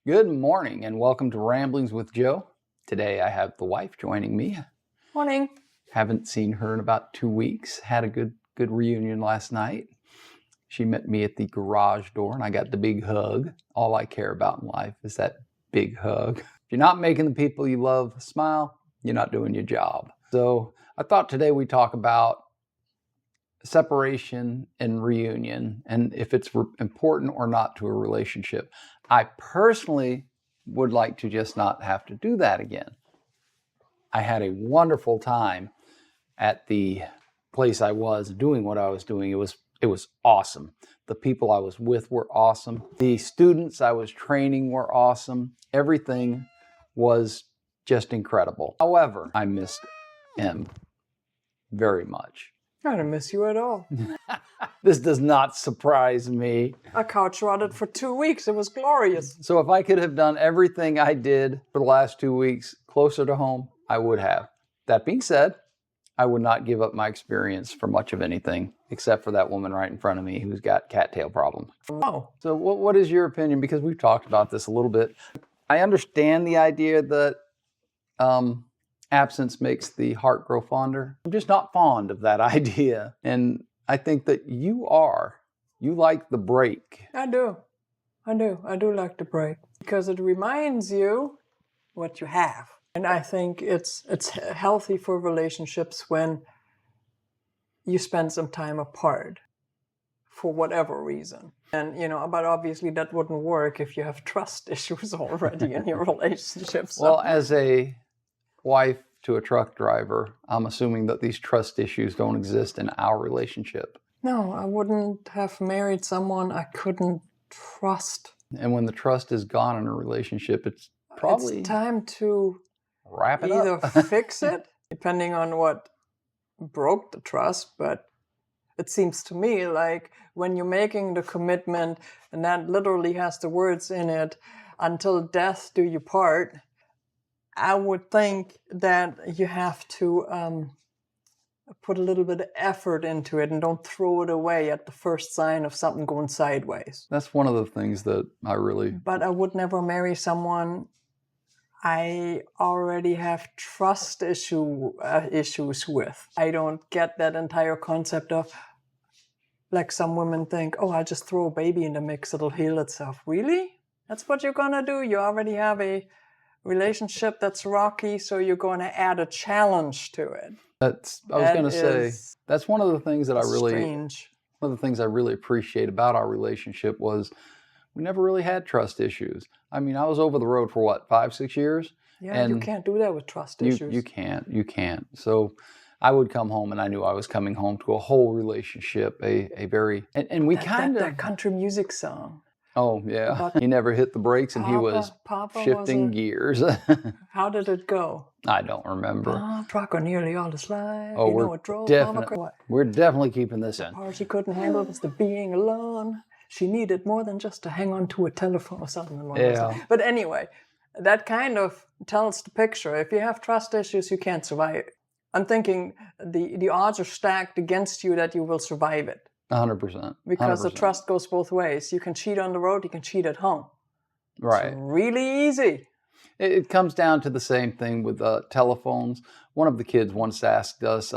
Good morning and welcome to Ramblings with Joe. Today I have the wife joining me. Morning. Haven't seen her in about 2 weeks. Had a good reunion last night. She met me at the garage door and I got the big hug. All I care about in life is that big hug. If you're not making the people you love smile, you're not doing your job. So I thought today we'd talk about separation and reunion and if it's important or not to a relationship. I personally would like to just not have to do that again. I had a wonderful time at the place I was doing what I was doing. It was awesome. The people I was with were awesome. The students I was training were awesome. Everything was just incredible. However, I missed Em very much. I didn't miss you at all. This does not surprise me. I couch rotted for 2 weeks. It was glorious. So if I could have done everything I did for the last 2 weeks closer to home, I would have. That being said, I would not give up my experience for much of anything, except for that woman right in front of me who's got cattail problems. Oh. So what is your opinion? Because we've talked about this a little bit. I understand the idea that absence makes the heart grow fonder. I'm just not fond of that idea. And I think that you like the break. I do like the break because it reminds you what you have. And I think it's healthy for relationships when you spend some time apart for whatever reason. And, but obviously that wouldn't work if you have trust issues already in your relationship. So. Well, as a wife to a truck driver, I'm assuming that these trust issues don't exist in our relationship. No, I wouldn't have married someone I couldn't trust. And when the trust is gone in a relationship, it's probably it's time to wrap it either up. fix it, depending on what broke the trust, but it seems to me like when you're making the commitment, and that literally has the words in it, until death do you part, I would think that you have to put a little bit of effort into it and don't throw it away at the first sign of something going sideways. That's one of the things that I really... But I would never marry someone I already have trust issues with. I don't get that entire concept of, like some women think, oh, I'll just throw a baby in the mix, it'll heal itself. Really? That's what you're gonna do? You already have a relationship that's rocky, so you're going to add a challenge to it. I was going to say, that's one of the things that strange. One of the things I really appreciate about our relationship was we never really had trust issues. I mean, I was over the road for what, 5-6 years? Yeah, and you can't do that with trust issues. You can't. So I would come home and I knew I was coming home to a whole relationship, a very, and we kind of... That country music song. Oh, yeah. He never hit the brakes and he was shifting gears. How did it go? I don't remember. Trucker nearly all his life. Oh, we're definitely keeping this in. The part she couldn't handle was the being alone. She needed more than just to hang on to a telephone or something. Yeah. But anyway, that kind of tells the picture. If you have trust issues, you can't survive it. I'm thinking the odds are stacked against you that you will survive it. 100%. Because the trust goes both ways. You can cheat on the road, you can cheat at home. Right. It's really easy. It comes down to the same thing with telephones. One of the kids once asked us,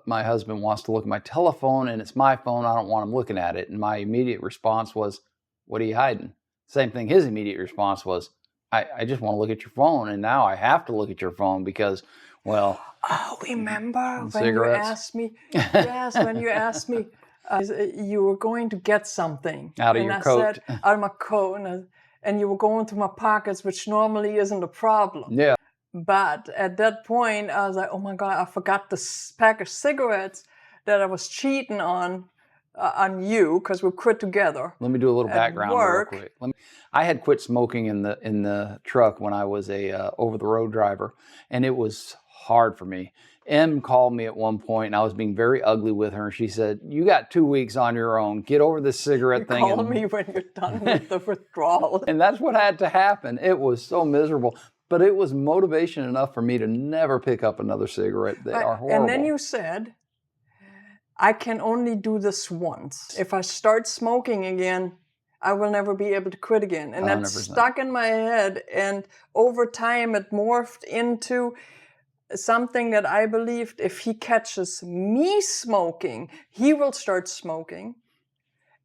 my husband wants to look at my telephone and it's my phone, I don't want him looking at it. And my immediate response was, what are you hiding? Same thing, his immediate response was, I just want to look at your phone. And now I have to look at your phone because, well... Oh, remember when you asked me? Yes, when you asked me, you were going to get something out of your coat. Said, out of my coat, and you were going through my pockets, which normally isn't a problem. Yeah. But at that point, I was like, oh my God, I forgot this pack of cigarettes that I was cheating on you because we quit together. Let me do a little background real quick. I had quit smoking in the truck when I was a over the road driver, and it was hard for me. Em called me at one point, and I was being very ugly with her. And she said, "You got 2 weeks on your own. Get over this cigarette thing." Call me when you're done with the withdrawal. And that's what had to happen. It was so miserable. But it was motivation enough for me to never pick up another cigarette. They are horrible. And then you said, I can only do this once. If I start smoking again, I will never be able to quit again. And that 100%. stuck in my head. And over time, it morphed into something that I believed if he catches me smoking, he will start smoking.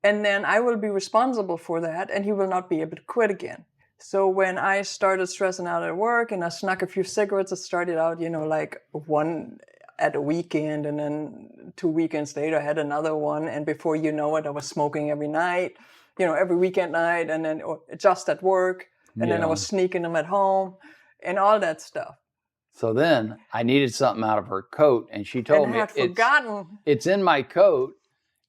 And then I will be responsible for that, and he will not be able to quit again. So when I started stressing out at work and I snuck a few cigarettes, it started out, like one at a weekend, and then 2 weekends later I had another one. And before you know it, I was smoking every night, every weekend night, and then just at work. And then I was sneaking them at home and all that stuff. So then I needed something out of her coat, and she told And me I had forgotten. it's in my coat.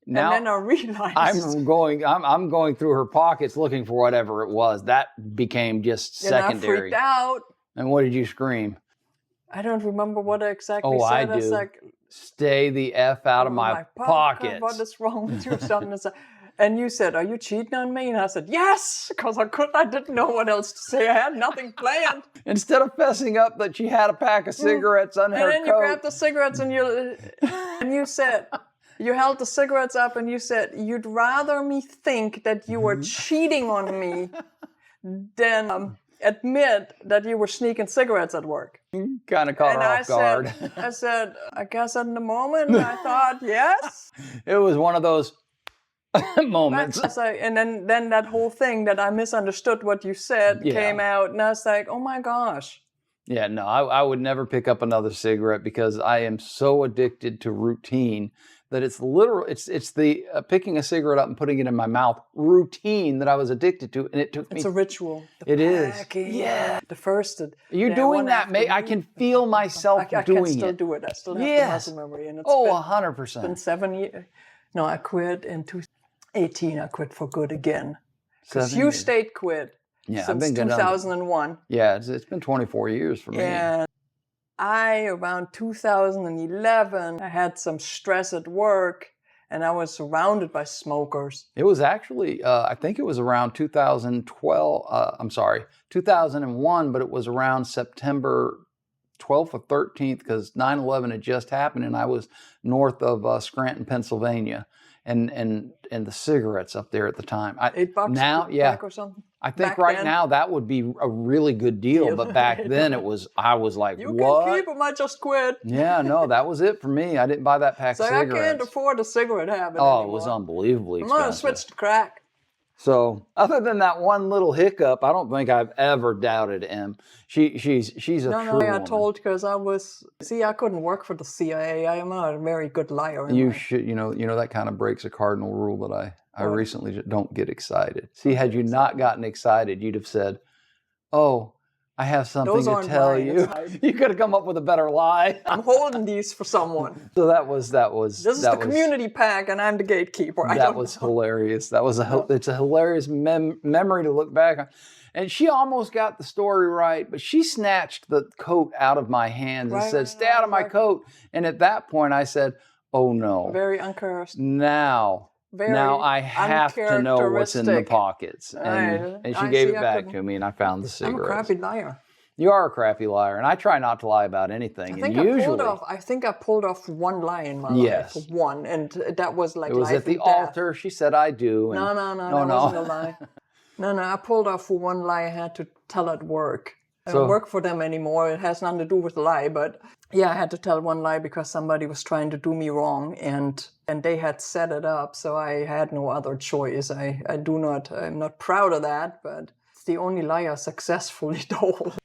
Now, and then I realized I'm going through her pockets looking for whatever it was. That became just secondary. And I freaked out. And what did you scream? I don't remember what I exactly Oh, said. I do. was like, stay the F out of my pockets. What is wrong with you? Something. And you said, are you cheating on me? And I said, yes, because I didn't know what else to say. I had nothing planned. Instead of fessing up that she had a pack of cigarettes under her coat. And then you grabbed the cigarettes and you said, you held the cigarettes up and you said, you'd rather me think that you were cheating on me than admit that you were sneaking cigarettes at work. Kind of caught her off guard. I said, I guess in the moment I thought, yes. It was one of those moments. And then that whole thing that I misunderstood what you said came out, and I was like, oh my gosh. Yeah, no, I would never pick up another cigarette because I am so addicted to routine that it's literal. It's the picking a cigarette up and putting it in my mouth routine that I was addicted to, and it took me. It's a ritual. It is. Yeah. The first. You're doing that, mate. I can feel myself doing it. I can still do it. I still have the muscle memory, and it's 100%. been 7 years. No, I quit in 2018. I quit for good again. Because you stayed quit. Yeah, since 2001. Yeah, it's been 24 years for me. And around 2011, I had some stress at work, and I was surrounded by smokers. It was actually, I think it was around 2001, but it was around September 12th or 13th because 9/11 had just happened, and I was north of Scranton, Pennsylvania. And the cigarettes up there at the time. $8 now, pack or something? I think back then, now that would be a really good deal. But back then I was like, you what? You can keep them, I just quit. Yeah, no, that was it for me. I didn't buy that pack of cigarettes. I can't afford a cigarette habit anymore. It was unbelievably expensive. I'm going to switch to crack. So other than that one little hiccup, I don't think I've ever doubted Em. She's a true woman. I told because I couldn't work for the CIA. I am not a very good liar. You should, that kind of breaks a cardinal rule that I recently don't get excited. See, had you not gotten excited, you'd have said, oh, I have something to tell you. You could have come up with a better lie. I'm holding these for someone. So that was. This is the community pack, and I'm the gatekeeper. That was hilarious. It's a hilarious memory to look back on. And she almost got the story right, but she snatched the coat out of my hands and said, "Stay out of my coat." And at that point, I said, "Oh no!" Very uncharacteristic. Now I have to know what's in the pockets. And she gave it back to me, and I found the cigarettes. I'm a crappy liar. You are a crappy liar, and I try not to lie about anything. I think I pulled off one lie in my life. One, and that was like it was life at the and death. altar. She said, "I do." And that wasn't a lie. No, I pulled off one lie I had to tell at work. I don't work for them anymore. It has nothing to do with the lie, but yeah, I had to tell one lie because somebody was trying to do me wrong, and they had set it up, so I had no other choice. I'm not proud of that, but it's the only lie I successfully told.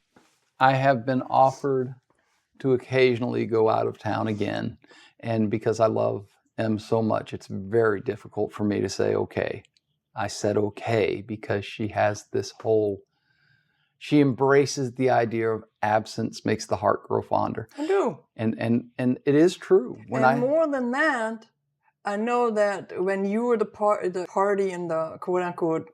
I have been offered to occasionally go out of town again, and because I love Em so much, it's very difficult for me to say okay. I said okay because she has this whole. She embraces the idea of absence makes the heart grow fonder. I do. And it is true. More than that, I know that when you were the party in the quote-unquote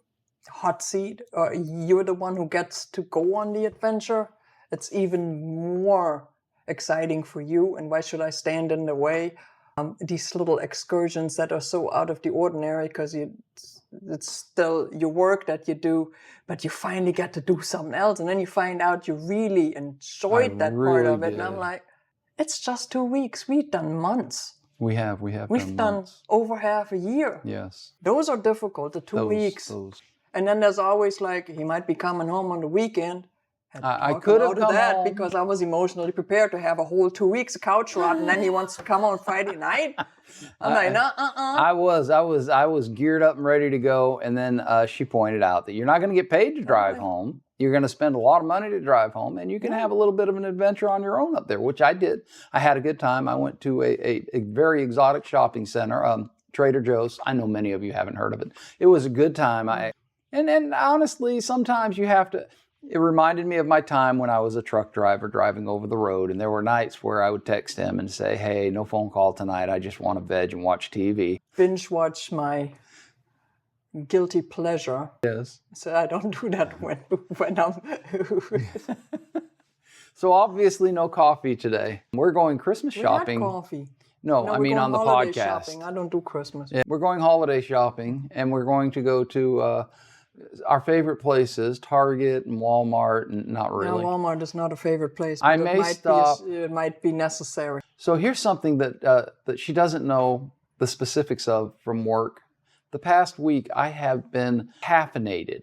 hot seat, or you're the one who gets to go on the adventure, it's even more exciting for you. And why should I stand in the way? These little excursions that are so out of the ordinary because it's still your work that you do, but you finally get to do something else, and then you find out you really enjoyed that part of it. And I'm like, it's just 2 weeks. We've done months. We have We've done done months. over half a year. Yes. Those are difficult, the 2 weeks. Those. And then there's always like, he might be coming home on the weekend. Had to I talk could him have out of come that home. because I was emotionally prepared to have a whole 2 weeks of couch rot, and then he wants to come on Friday night. I'm like, I was geared up and ready to go, and then she pointed out that you're not going to get paid to drive home. You're going to spend a lot of money to drive home, and you can have a little bit of an adventure on your own up there, which I did. I had a good time. I went to a very exotic shopping center, Trader Joe's. I know many of you haven't heard of it. It was a good time. And honestly, sometimes you have to. It reminded me of my time when I was a truck driver driving over the road, and there were nights where I would text him and say, "Hey, no phone call tonight. I just want to veg and watch TV." binge watch my guilty pleasure. Yes. So I don't do that when I'm. So obviously no coffee today. We're going Christmas We had shopping. coffee. No, No, I we're mean going on the holiday podcast. shopping. I don't do Christmas. Yeah, we're going holiday shopping, and we're going to go to our favorite places, Target and Walmart, and not Now, really. Walmart is not a favorite place. I But may it might stop. It might be necessary. So here's something that she doesn't know the specifics of from work. The past week, I have been caffeinated.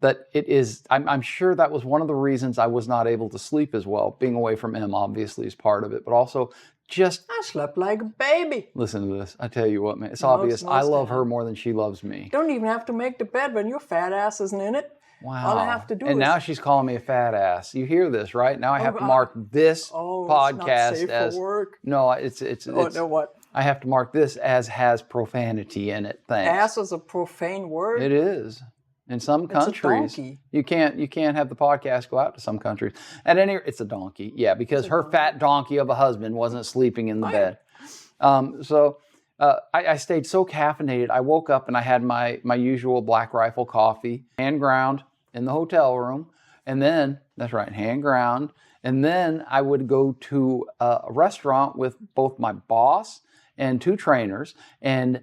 That it is, I'm sure that was one of the reasons I was not able to sleep as well. Being away from Em obviously is part of it, but also just I slept like a baby. listen to this. I tell you what, man, it's No, obvious. it's I love not. her more than she loves me. Don't even have to make the bed when your fat ass isn't in it. Wow. All I have to do and is. now she's calling me a fat ass. You hear this, right? Now I have to God. mark this Oh, podcast it's not safe as for work. no, it's Oh, no, what? I have to mark this as has profanity in it. Thanks. Ass is a profane word. It is. In some a countries, donkey. you can't have the podcast go out to some countries. At any, it's a donkey, yeah, because her fat donkey of a husband wasn't sleeping in the bed. I stayed so caffeinated. I woke up and I had my usual Black Rifle coffee, hand ground in the hotel room, and then that's right, hand ground. And then I would go to a restaurant with both my boss and 2 trainers, and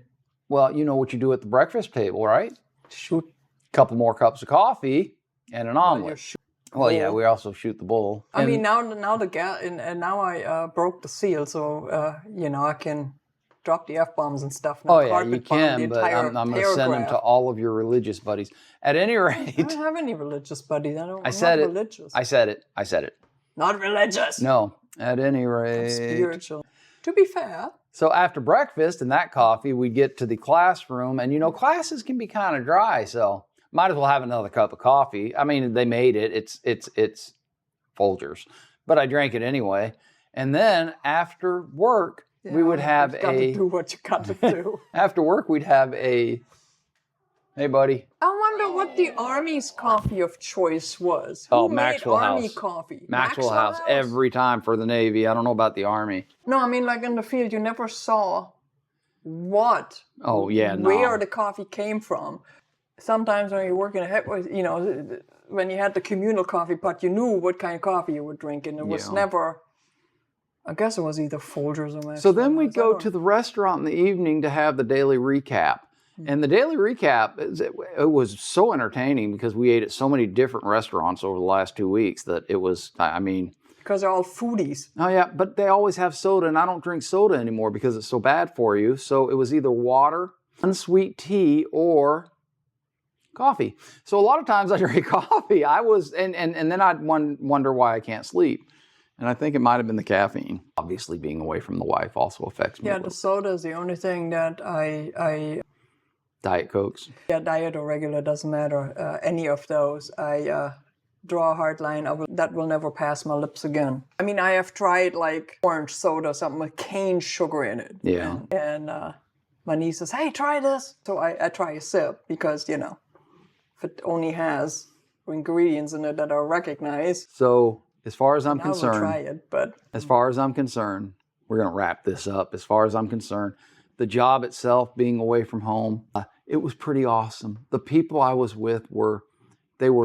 well, you know what you do at the breakfast table, right? Shoot. Couple more cups of coffee and an omelet. Well, yeah, bull. we also shoot the bull. I mean, now the gas, and now I broke the seal, so I can drop the F-bombs and stuff. Now Oh yeah, carpet you bomb can, the but entire I'm going to send them paragraph. to all of your religious buddies. At any I rate, don't have any religious buddies. I'm said not it. religious. I said it. Not religious. No, at any rate. Spiritual. To be fair. So after breakfast and that coffee, we get to the classroom, and classes can be kind of dry, so might as well have another cup of coffee. I mean, they made it. It's Folgers, but I drank it anyway. And then after work, we would have you gotta do what you got to do. After work, we'd have hey, buddy. I wonder what the Army's coffee of choice was. Who Oh, made Maxwell Army House. coffee? Maxwell House every time for the Navy. I don't know about the Army. No, I mean like in the field, you never saw what. Oh yeah, no. Where the coffee came from. Sometimes when you're working ahead, when you had the communal coffee pot, you knew what kind of coffee you were drinking. It was Yeah. never. I guess it was either Folgers or Maxwell. So then we'd House. I go don't- to the restaurant in the evening to have the daily recap. And the daily recap, it was so entertaining because we ate at so many different restaurants over the last 2 weeks that it was, I mean, because they're all foodies. oh yeah, but they always have soda, and I don't drink soda anymore because it's so bad for you. So it was either water, unsweet tea, or coffee. So a lot of times I drink coffee. And then I'd wonder why I can't sleep. And I think it might have been the caffeine. Obviously, being away from the wife also affects me. Yeah, a the little. soda is the only thing that I Diet Cokes. yeah, diet or regular doesn't matter. Any of those, I draw a hard line. That will never pass my lips again. I mean, I have tried like orange soda, something with cane sugar in it. Yeah. And my niece says, "Hey, try this." So I try a sip because if it only has ingredients in it that are recognized, So as far as I'm I will concerned, try it. But as far as I'm concerned, we're going to wrap this up. As far as I'm concerned, the job itself, being away from home, it was pretty awesome. The people I was with were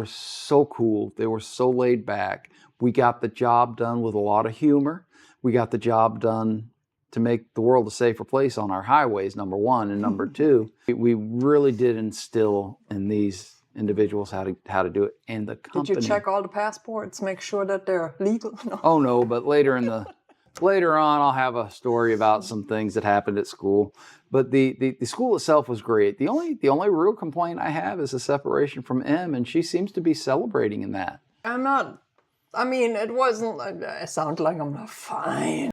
so cool. They were so laid back. We got the job done with a lot of humor. We got the job done to make the world a safer place on our highways, number one. And number two, we really did instill in these individuals how to do it. And the company. did you check all the passports, make sure that they're legal? No. Oh no, but later in the Later on, I'll have a story about some things that happened at school. But the school itself was great. The only real complaint I have is the separation from M, and she seems to be celebrating in that. I'm not. I mean, it wasn't like I sound like I'm not fine.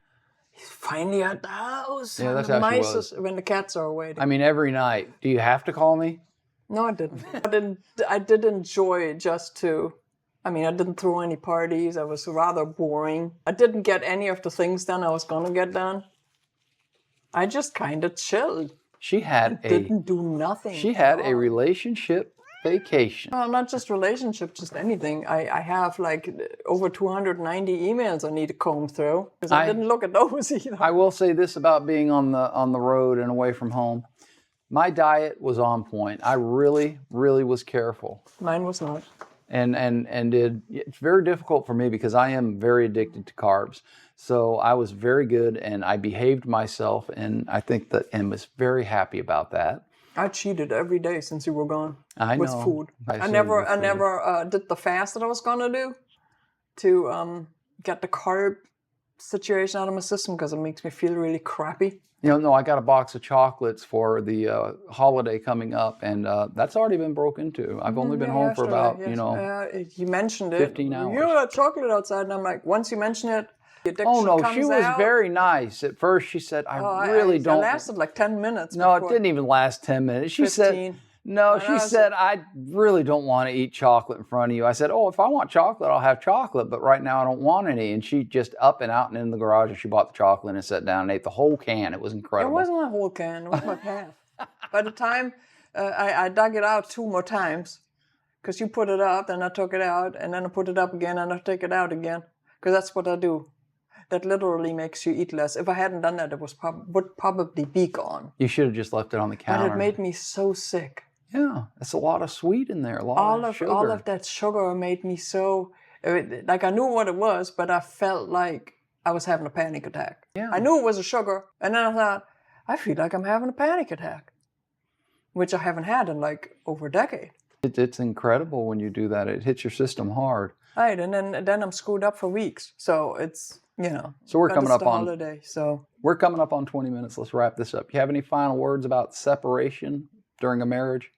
He's finally at the house. Yeah, that's And how she mice was. when the cats are waiting. I mean, every night. Do you have to call me? No, I didn't. I did enjoy just to. I mean, I didn't throw any parties. I was rather boring. I didn't get any of the things done I was gonna get done. I just kind of chilled. She had Didn't do nothing. She at had a all. relationship vacation. Well, not just relationship, just anything. I have like over 290 emails I need to comb through because I didn't look at those either. I will say this about being on the road and away from home. My diet was on point. I really was careful. Mine was not. It's very difficult for me because I am very addicted to carbs. So I was very good and I behaved myself, and I think that Em was very happy about that. I cheated every day since you were gone. I with know. food. I I see never with food. did the fast that I was gonna do to get the carb situation out of my system because it makes me feel really crappy. No, I got a box of chocolates for the holiday coming up, and that's already been broke into. I've only been home for about, you mentioned it. 15 hours. You got chocolate outside, and I'm like, once you mention it, the addiction Oh, no, comes she was out. very nice. At first, she said, I It don't. lasted like 10 minutes. No, it before. didn't even last 10 minutes. She 15. said, no, I she know, said, I really don't want to eat chocolate in front of you. I said, oh, if I want chocolate, I'll have chocolate, but right now I don't want any. And she just up and out and in the garage, and she bought the chocolate and sat down and ate the whole can. It was It incredible. wasn't a whole can. It was like half. By the time I dug it out 2 more times, because you put it up, then I took it out, and then I put it up again, and I take it out again, because that's what I do. That literally makes you eat less. If I hadn't done that, it would probably be gone. You should have just left it on the counter. But it made me so sick. Yeah, it's a lot of sweet in there, a lot of sugar. All of that sugar made me so, like I knew what it was, but I felt like I was having a panic attack. Yeah. I knew it was a sugar, and then I thought, I feel like I'm having a panic attack, which I haven't had in like over a decade. It's incredible when you do that. It hits your system hard. Right, and then I'm screwed up for weeks. So it's, So we're but coming it's up the on holiday, so. We're coming up on 20 minutes. Let's wrap this up. You have any final words about separation during a marriage?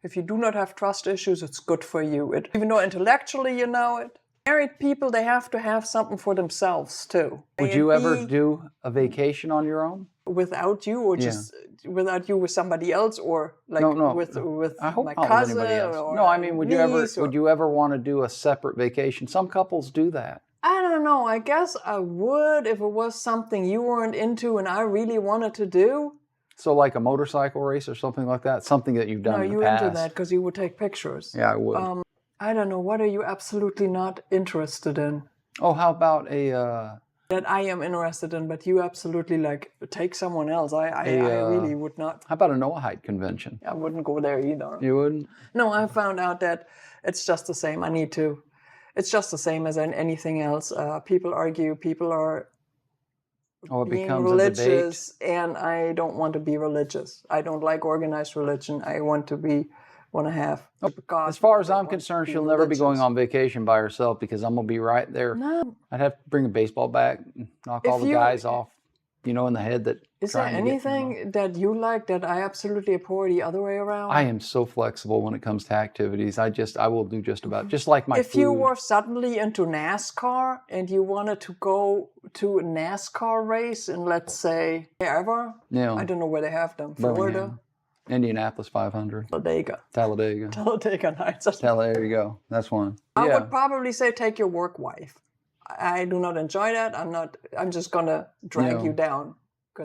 If you do not have trust issues, it's good for you. Even though intellectually you know it. Married people, they have to have something for themselves too. Would you ever do a vacation on your own? Without you, or just without you with somebody else, or like No. with I hope my not with cousin? anybody else. Or No, I mean, would niece, you ever want to do a separate vacation? Some couples do that. I don't know. I guess I would if it was something you weren't into and I really wanted to do. So like a motorcycle race or something like that? Something that you've done No, in you the past. into that because you would take pictures. Yeah, I would. I don't know. What are you absolutely not interested in? Oh, how about a... That I am interested in, but you absolutely like take someone else. I really would not. How about a Noahide convention? I wouldn't go there either. You wouldn't? No, I found out that it's just the same. It's just the same as anything else. People argue. People are Oh, it being becomes a debate. religious, and I don't want to be religious. I don't like organized religion. I want to have. As far as I'm concerned, she'll never be going on vacation by herself because I'm going to be right there. No. I'd have to bring a baseball bat, and knock all the guys off, in the head that Is there trying to get them off. anything that you like that I absolutely abhor the other way around? I am so flexible when it comes to activities. I will do just about, just like my If food. you were suddenly into NASCAR and you wanted to go to a NASCAR race in, let's say, wherever, I don't know where they have them, Florida, Birmingham, Indianapolis 500, Talladega Nights. There you go. That's one. I would probably say take your work wife. I do not enjoy that. I'm just gonna drag you down.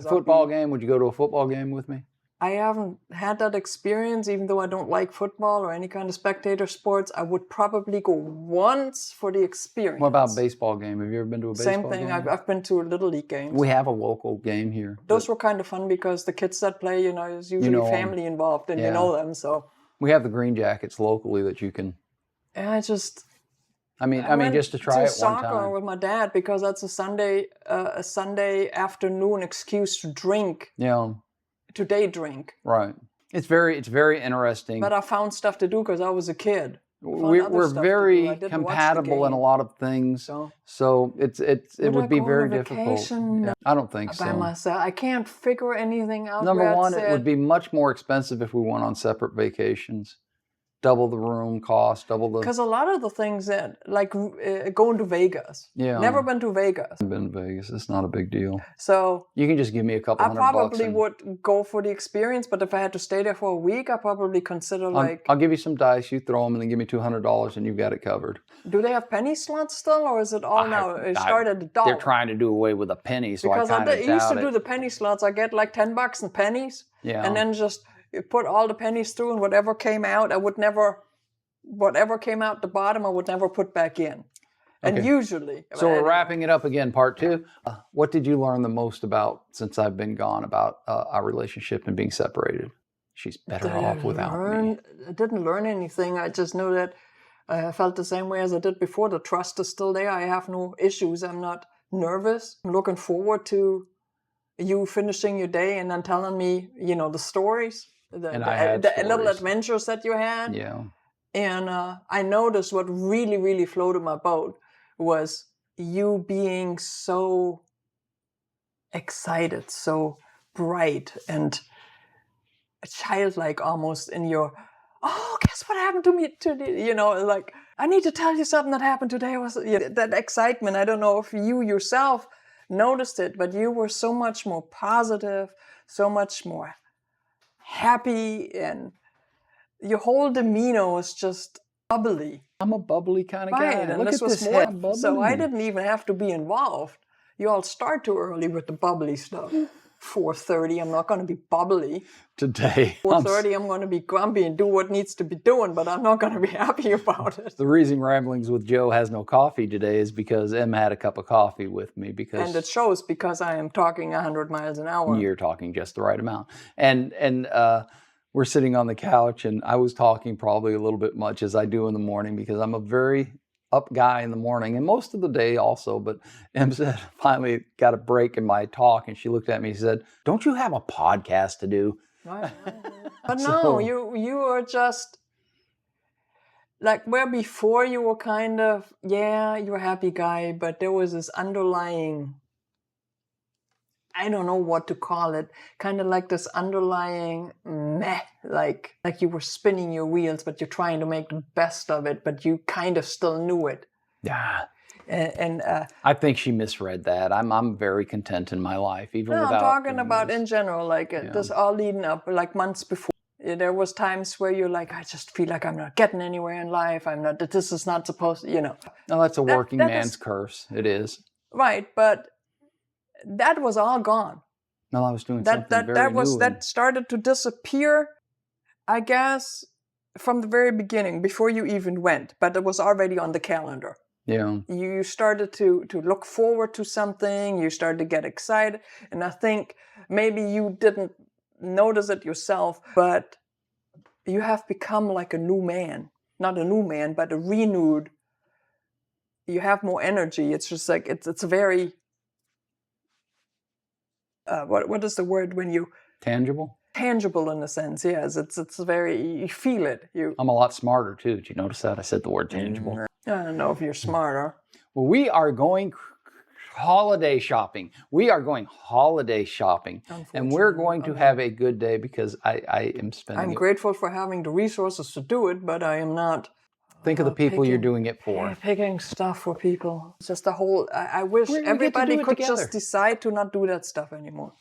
Football game. Would you go to a football game with me? I haven't had that experience, even though I don't like football or any kind of spectator sports. I would probably go once for the experience. What about baseball game? Have you ever been to a baseball game? Same thing. I've been to Little League games. We have a local game here. Those were kind of fun because the kids that play, there's usually family involved and you know them. So we have the Green Jackets locally that you can. I mean, just to try it one soccer time. with my dad because that's a Sunday afternoon excuse to drink. Yeah. To day drink. Right. It's very interesting. But I found stuff to do because I was a kid. We're stuff to do. I very didn't watch the compatible in a game. lot of things. So It would be go on very a difficult. vacation Yeah, I don't think by so. myself. I can't figure anything out. Number Brad one, it would said, be much more expensive if we went on separate vacations. Double the room cost, double the. because a lot of the things that, like going to Vegas. Yeah. Never been to Vegas. I've been to Vegas. It's not a big deal. So You can just give me a couple I $100. probably and would go for the experience, but if I had to stay there for a week, I probably consider I'll give you some dice. You throw them, and then give me $200, and you've got it covered. do they have penny slots still, or is it all now? It started at $1. They're trying to do away with a penny, so because I kind of used to doubt do it. the penny slots. I get like $10 in pennies, Yeah. and then just put all the pennies through, and whatever came out, whatever came out the bottom, I would never put back in. And Okay. usually, So we're wrapping it up again, part 2. What did you learn the most about since I've been gone about our relationship and being separated? She's better off without me. I didn't learn anything. I just know that I felt the same way as I did before. The trust is still there. I have no issues. I'm not nervous. I'm looking forward to you finishing your day and then telling me, the stories, the little stories. adventures that you had. Yeah. And I noticed what really, really floated my boat was you being so excited, so bright, and childlike almost in your, oh, guess what happened to me today? Like, I need to tell you something that happened today. That excitement. I don't know if you yourself noticed it, but you were so much more positive, so much more happy, and your whole demeanor was just bubbly. I'm a bubbly kind of guy. Right, and Look this at was this more. head bubbling. So I didn't even have to be involved. You all start too early with the bubbly stuff. 4:30, I'm not going to be bubbly. Today. 4:30, I'm going to be grumpy and do what needs to be doing, but I'm not going to be happy about it. The reason Ramblings with Joe has no coffee today is because Em had a cup of coffee with me because And it shows because I am talking 100 miles an hour. you're talking just the right amount. And we're sitting on the couch, and I was talking probably a little bit much, as I do in the morning, because I'm a very up guy in the morning and most of the day also. But Em said, finally got a break in my talk, and she looked at me and said, "Don't you have a podcast to do?" But no, you were just like where before you were kind of, you're a happy guy, but there was this underlying, I don't know what to call it, kind of like this underlying meh, like you were spinning your wheels, but you're trying to make the best of it, but you kind of still knew it. Yeah. And I think she misread that. I'm very content in my life, even no, without. I'm talking doing about this. in general, like this all leading up, like months before. There was times where you're like, I just feel like I'm not getting anywhere in life. This is not supposed to, No, that's a working man's curse. It is. Right, but that was all gone. No, I was doing something very new. That started to disappear, I guess, from the very beginning, before you even went, but it was already on the calendar. Yeah. You started to look forward to something, you started to get excited, and I think maybe you didn't notice it yourself, but you have become like a new man. Not a new man, but a renewed. You have more energy. It's just like, it's a very, what is the word when you... Tangible? Tangible in a sense, yes. It's very, you feel it. I'm a lot smarter too. Did you notice that? I said the word tangible. I don't know if you're smarter. Well, we are going holiday shopping. We are going holiday shopping. And we're going to have a good day because I am spending I'm grateful for having the resources to do it, but I am not... Think of the people you're doing it for. Picking stuff for people. It's just the whole... I wish everybody could just decide to not do that stuff anymore.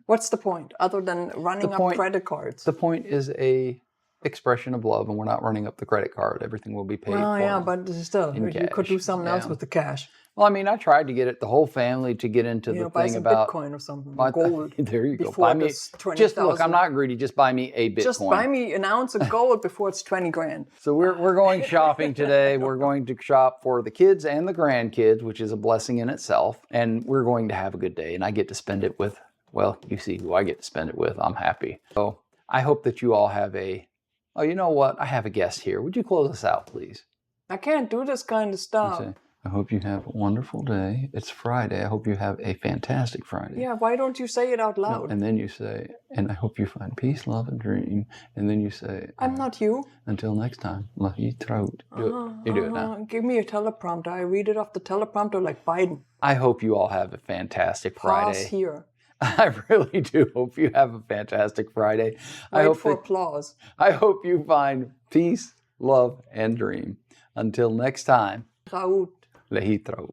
What's the point, other than running up credit cards? The point is a expression of love, and we're not running up the credit card. Everything will be paid for. Oh, yeah, but still, you could do something else with the cash. Well, I mean, I tried to get the whole family to get into the buy thing some about Bitcoin or something. Gold. There you go. Buy me. Just look, I'm not greedy. Just buy me a Bitcoin. Just buy me an ounce of gold before it's 20 grand. So we're going shopping today. We're going to shop for the kids and the grandkids, which is a blessing in itself. And we're going to have a good day. And I get to spend it with, well, you see who I get to spend it with. I'm happy. So I hope that you all have oh, you know what? I have a guest here. Would you close us out, please? I can't do this kind of stuff. I hope you have a wonderful day. It's Friday. I hope you have a fantastic Friday. Yeah, why don't you say it out No, loud? and then you say, and I hope you find peace, love, and dream. And then you say, I'm not you. until next time, Lahitraut. Do it. You do it now. Give me a teleprompter. I read it off the teleprompter like Biden. I hope you all have a fantastic Pause Friday. here. I really do hope you have a fantastic Friday. Wait for applause. I hope you find peace, love, and dream. Until next time, Traut. Lahitraut.